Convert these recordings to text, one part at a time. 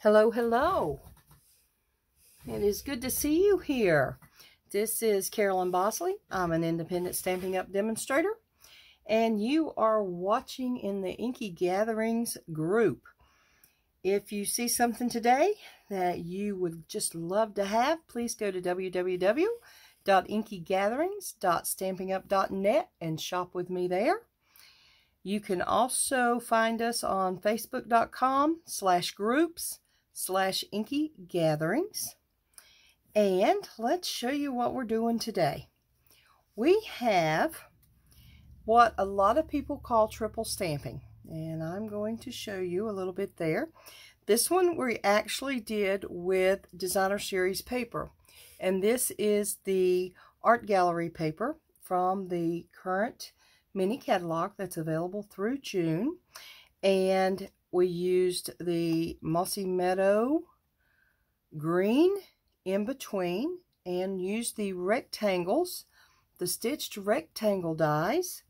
Hello, hello. It is good to see you here. This is Carolyn Bosley. I'm an independent Stampin' Up demonstrator, and you are watching in the Inky Gatherings group. If you see something today that you would just love to have, please go to www.inkygatherings.stampinup.net and shop with me there. You can also find us on facebook.com/groups/Inky Gatherings. And let's show you what we're doing today. We have what a lot of people call triple stamping, and I'm going to show you a little bit there. This one we actually did with Designer Series paper, and this is the art gallery paper from the current mini catalog that's available through June, and we used the Mossy Meadow green in between and used the rectangles, the stitched rectangle dies,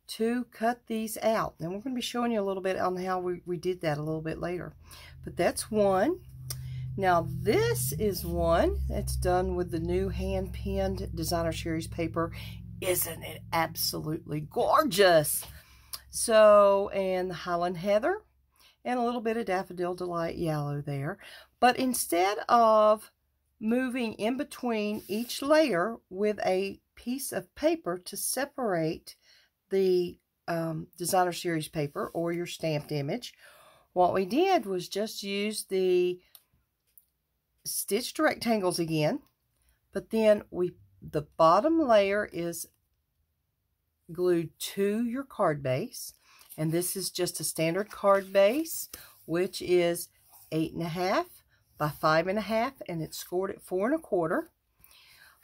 to cut these out. And we're going to be showing you a little bit on how we did that a little bit later. But that's one. Now this is one that's done with the new hand-pinned Designer Series paper. Isn't it absolutely gorgeous? So, and the Highland Heather and a little bit of Daffodil Delight Yellow there. But instead of moving in between each layer with a piece of paper to separate the Designer Series paper or your stamped image, what we did was just use the stitched rectangles again, but then the bottom layer is glued to your card base, and this is just a standard card base, which is 8.5 by 5.5, and it's scored at 4 1/4.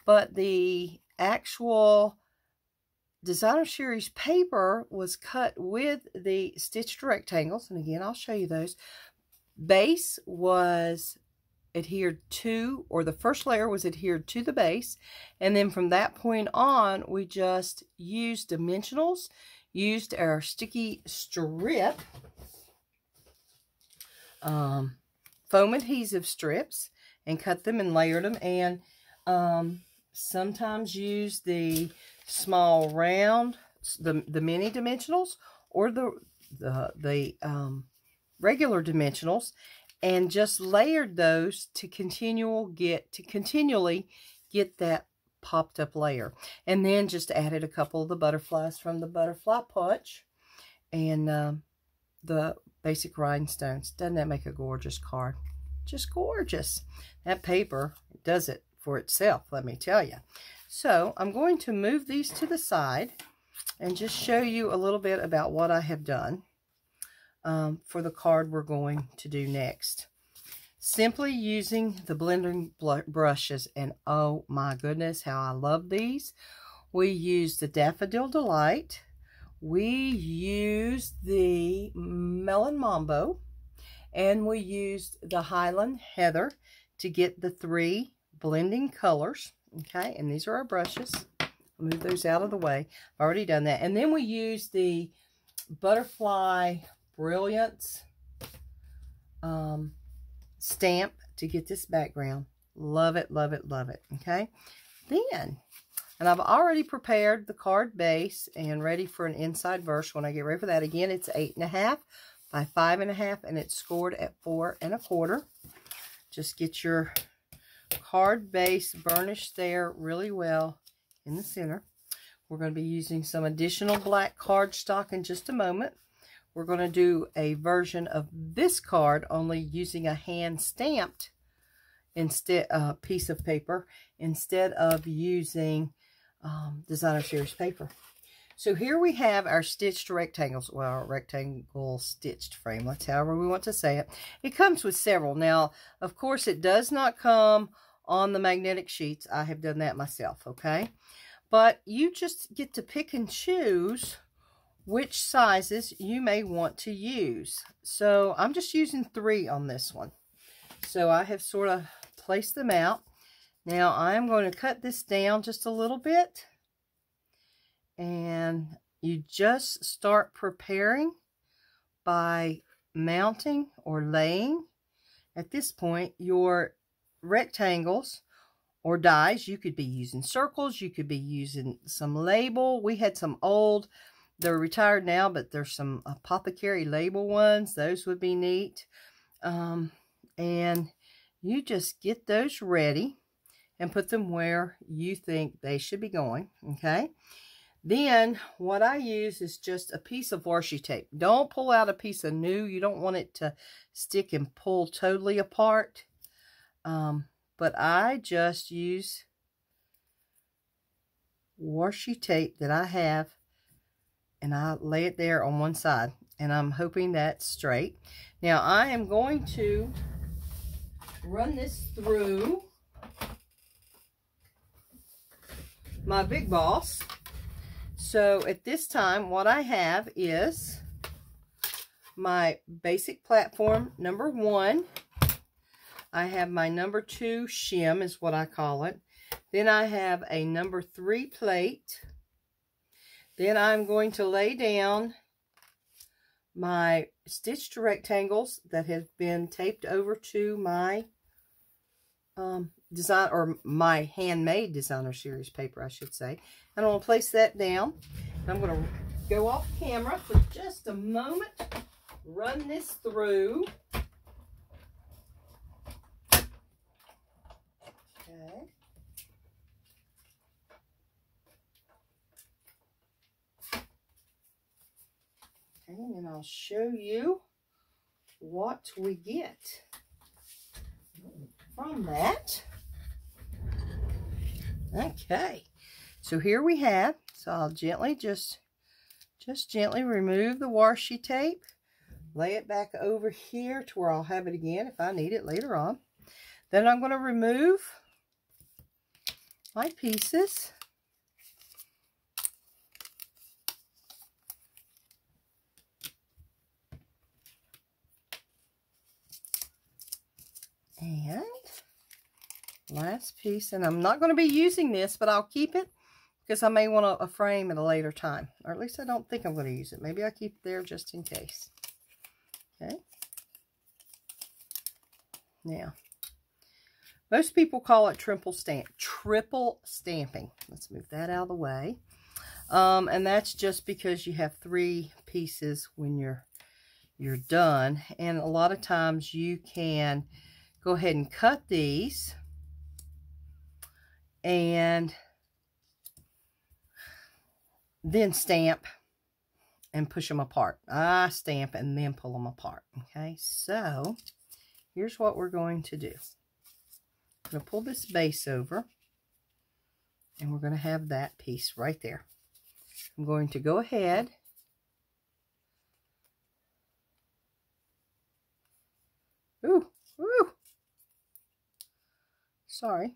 But the actual Designer Series paper was cut with the stitched rectangles, and again I'll show you those. Base was adhered to, or the first layer was adhered to the base, and then from that point on we just used dimensionals, used our sticky strip, foam adhesive strips, and cut them and layered them, and sometimes use the small round, the mini dimensionals, or the regular dimensionals, and just layered those to continually get that popped up layer. And then just added a couple of the butterflies from the butterfly punch and the basic rhinestones. Doesn't that make a gorgeous card? Just gorgeous. That paper does it for itself, let me tell you. So I'm going to move these to the side and just show you a little bit about what I have done for the card we're going to do next. Simply using the blending brushes, and oh my goodness, how I love these. We used the Daffodil Delight. We used the Melon Mambo, and we used the Highland Heather to get the 3 blending colors. Okay, and these are our brushes. I'll move those out of the way. I've already done that. And then we used the Butterfly Brilliance stamp to get this background. Love it, love it, love it. Okay, then, and I've already prepared the card base and ready for an inside verse when I get ready for that. Again, it's 8.5 by 5.5, and it's scored at 4 1/4. Just get your card base burnished there really well in the center. We're going to be using some additional black cardstock in just a moment. We're going to do a version of this card only using a hand stamped piece of paper instead of using Designer Series paper. So here we have our stitched rectangles, well, our rectangle stitched framelets, however we want to say it. It comes with several. Now, of course, it does not come on the magnetic sheets. I have done that myself, okay? But you just get to pick and choose which sizes you may want to use. So I'm just using 3 on this one. So I have sort of placed them out. Now I'm going to cut this down just a little bit, and you just start preparing by mounting or laying at this point, your rectangles or dies. You could be using circles. You could be using some label. We had some old, they're retired now, but there's some apothecary label ones. Those would be neat. And you just get those ready and put them where you think they should be going, okay? Then what I use is just a piece of washi tape. Don't pull out a piece of new. You don't want it to stick and pull totally apart. But I just use washi tape that I have, and I lay it there on one side, and I'm hoping that's straight. Now I am going to run this through my Big Boss. So at this time, what I have is my basic platform number 1. I have my number 2 shim is what I call it. Then I have a number 3 plate. Then I'm going to lay down my stitched rectangles that have been taped over to my design, or my handmade designer series paper, I should say. And I'm going to place that down. And I'm going to go off camera for just a moment, run this through. Okay. And then I'll show you what we get from that. Okay, so here we have, so I'll gently just gently remove the washi tape, lay it back over here to where I'll have it again if I need it later on. Then I'm going to remove my pieces. And last piece, and I'm not going to be using this, but I'll keep it because I may want a frame at a later time, or at least I don't think I'm going to use it. Maybe I'll keep it there just in case. Okay. Now, most people call it triple stamping. Let's move that out of the way. And that's just because you have 3 pieces when you're done, and a lot of times you can go ahead and cut these and then stamp and push them apart. I stamp and then pull them apart. Okay, so here's what we're going to do. I'm going to pull this base over, and we're going to have that piece right there. I'm going to go ahead sorry,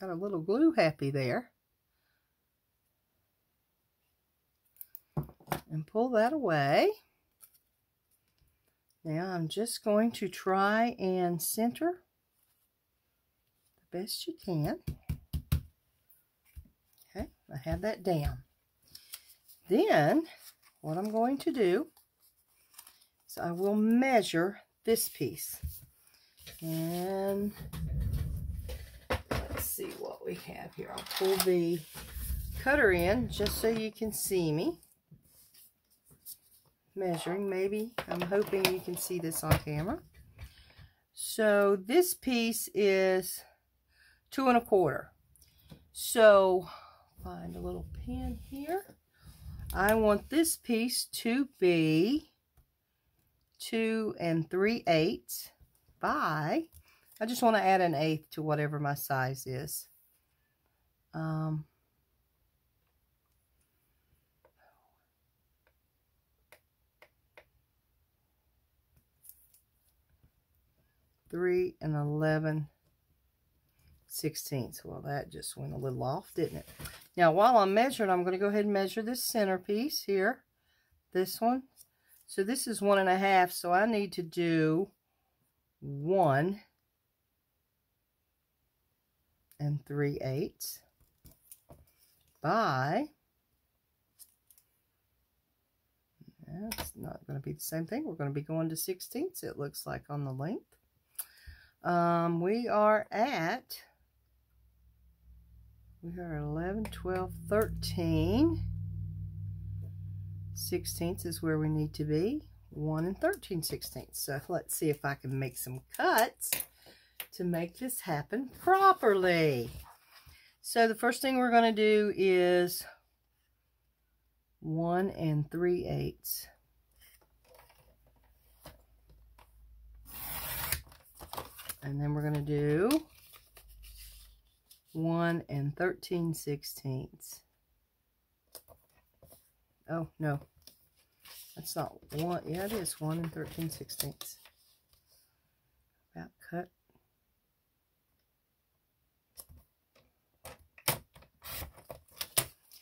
got a little glue happy there. And pull that away. Now I'm just going to try and center the best you can. Okay, I have that down. Then what I'm going to do is I will measure this piece. And let's see what we have here. I'll pull the cutter in just so you can see me measuring. Maybe, I'm hoping you can see this on camera. So this piece is 2 1/4. So find a little pin here. I want this piece to be 2 3/8 by, I just want to add an 1/8 to whatever my size is. 3 11/16. Well, that just went a little off, didn't it? Now, while I'm measuring, I'm going to go ahead and measure this center piece here. This one. So this is 1 1/2. So I need to do 1 3/8 by, that's not going to be the same thing. We're going to be going to 16ths, it looks like, on the length. We are at 11, 12, 13. 16ths is where we need to be. 1 and 13/16. So let's see if I can make some cuts to make this happen properly. So the first thing we're going to do is 1 and 3/8. And then we're going to do 1 and 13/16. Oh, no. That's not 1. Yeah, it is 1 and 13/16. About cut.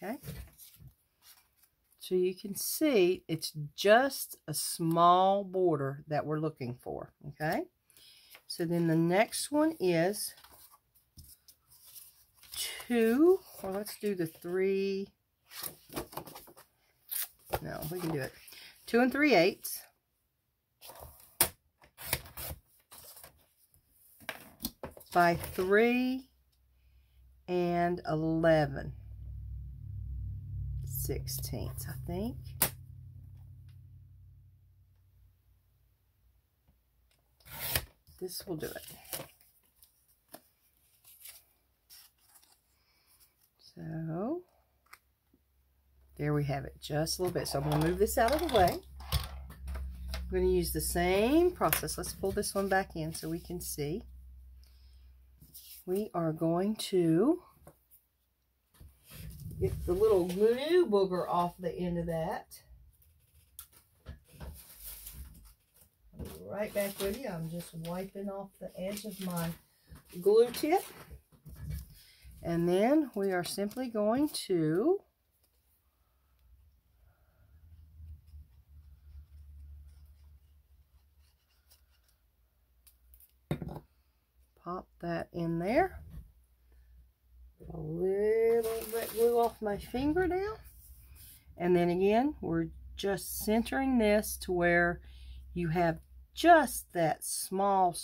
Okay. So you can see it's just a small border that we're looking for. Okay. So then the next one is 2, or let's do the 3. No, we can do it. 2 and 3/8. By 3 and 11/16, I think. This will do it. So, there we have it, just a little bit. So I'm going to move this out of the way. I'm going to use the same process. Let's pull this one back in so we can see. We are going to get the little glue booger off the end of that. I'll be right back with you. I'm just wiping off the edge of my glue tip. And then we are simply going to pop that in there. A little bit glue off my finger now. And then again, we're just centering this to where you have just that small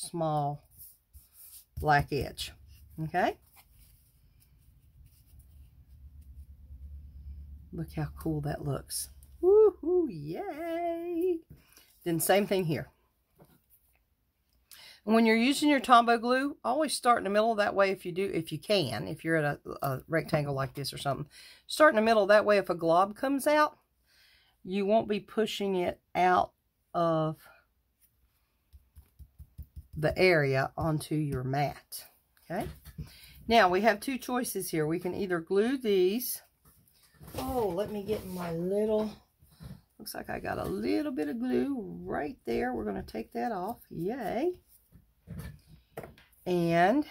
black edge. Okay? Look how cool that looks. Woohoo, yay! Then same thing here. And when you're using your Tombow glue, always start in the middle. That way, if you can, if you're at a rectangle like this or something, start in the middle. That way, if a glob comes out, you won't be pushing it out of the area onto your mat. Okay? Now, we have 2 choices here. We can either glue these. Oh, let me get my little, looks like I got a little bit of glue right there. We're going to take that off. Yay. And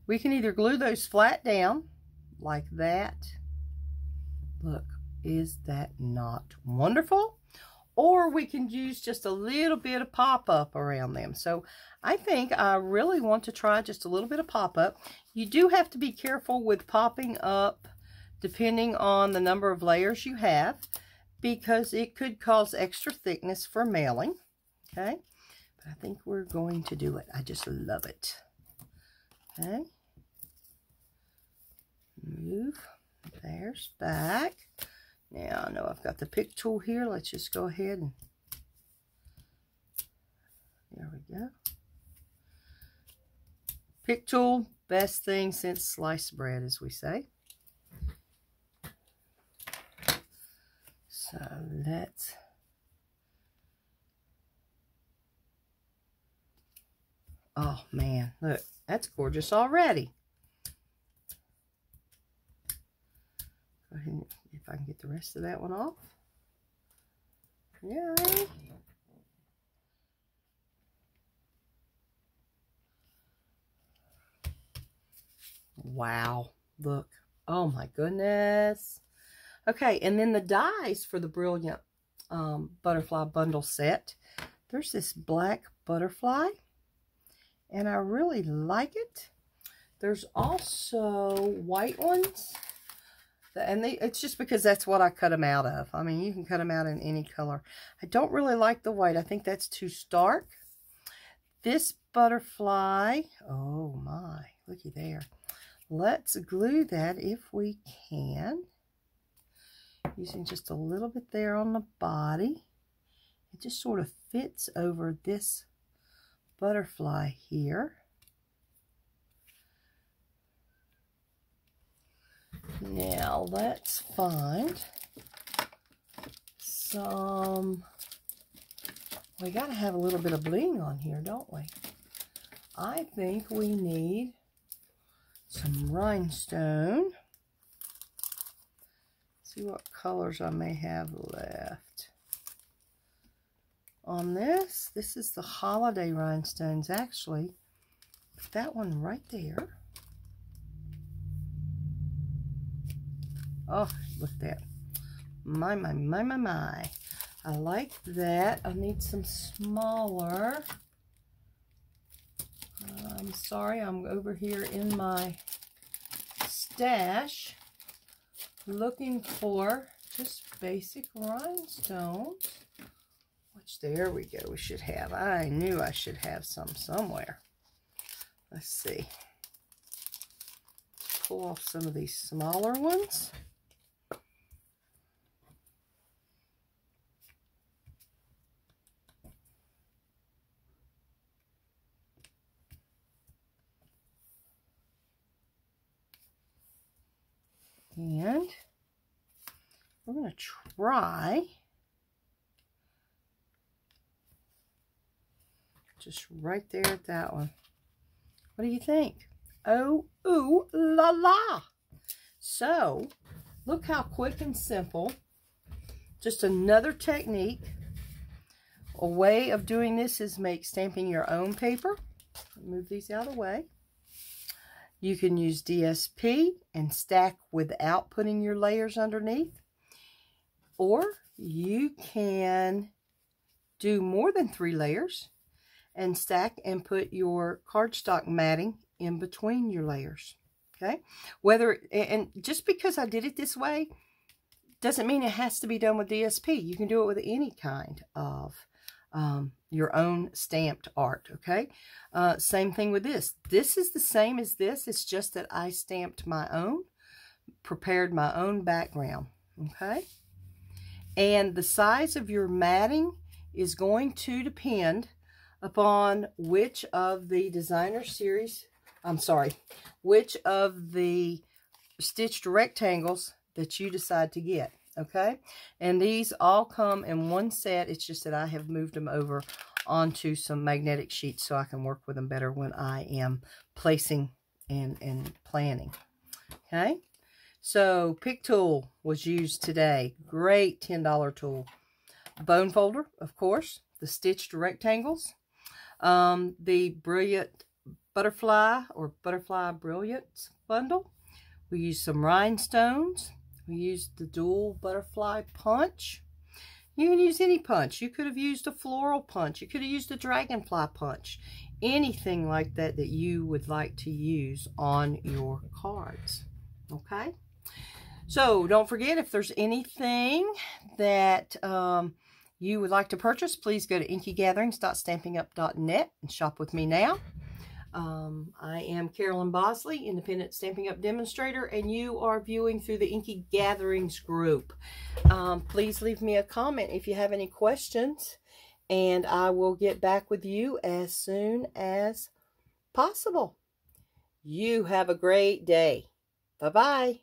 we can either glue those flat down like that. Look, is that not wonderful? Or we can use just a little bit of pop-up around them. So I think I really want to try just a little bit of pop-up. You do have to be careful with popping up depending on the number of layers you have, because it could cause extra thickness for mailing. Okay, but I think we're going to do it. I just love it. Okay, move. There's back. Now I know I've got the pick tool here. Let's just go ahead and there we go. Pick tool, best thing since sliced bread, as we say. So let's oh man, look, that's gorgeous already. Go ahead and if I can get the rest of that one off. Yay. Wow, look. Oh my goodness. Okay, and then the dies for the Brilliant butterfly bundle set. There's this black butterfly, and I really like it. There's also white ones. It's just because that's what I cut them out of. I mean, you can cut them out in any color. I don't really like the white. I think that's too stark. This butterfly, oh my, looky there. Let's glue that if we can. Using just a little bit there on the body. It just sort of fits over this butterfly here. Now let's find some, we got to have a little bit of bling on here, don't we? I think we need some rhinestone. See what colors I may have left. On this, this is the holiday rhinestones actually. Put that one right there. Oh, look at that. My. I like that. I need some smaller. I'm sorry, I'm over here in my stash looking for just basic rhinestones. Which, there we go, we should have. I knew I should have some somewhere. Let's see. Pull off some of these smaller ones. And we're going to try just right there at that one. What do you think? Oh, ooh, la la. So, look how quick and simple. Just another technique. A way of doing this is make stamping your own paper. Move these out of the way. You can use DSP and stack without putting your layers underneath. Or you can do more than 3 layers and stack and put your cardstock matting in between your layers. Okay? And just because I did it this way doesn't mean it has to be done with DSP. You can do it with any kind of your own stamped art, okay? Same thing with this. This is the same as this. It's just that I stamped my own, prepared my own background, okay? And the size of your matting is going to depend upon which of the designer series, which of the stitched rectangles that you decide to get. Okay, and these all come in one set. It's just that I have moved them over onto some magnetic sheets so I can work with them better when I am placing and planning. Okay, so pick tool was used today. Great $10 tool. Bone folder, of course. The stitched rectangles. The Brilliant Butterfly or Butterfly Brilliance bundle. We used some rhinestones. We used the dual butterfly punch. You can use any punch. You could have used a floral punch. You could have used a dragonfly punch. Anything like that that you would like to use on your cards. Okay? So don't forget, if there's anything that you would like to purchase, please go to inkygatherings.stampinup.net and shop with me now. I am Carolyn Bosley, Independent Stampin' Up! Demonstrator, and you are viewing through the Inky Gatherings group. Please leave me a comment if you have any questions, and I will get back with you as soon as possible. You have a great day. Bye-bye.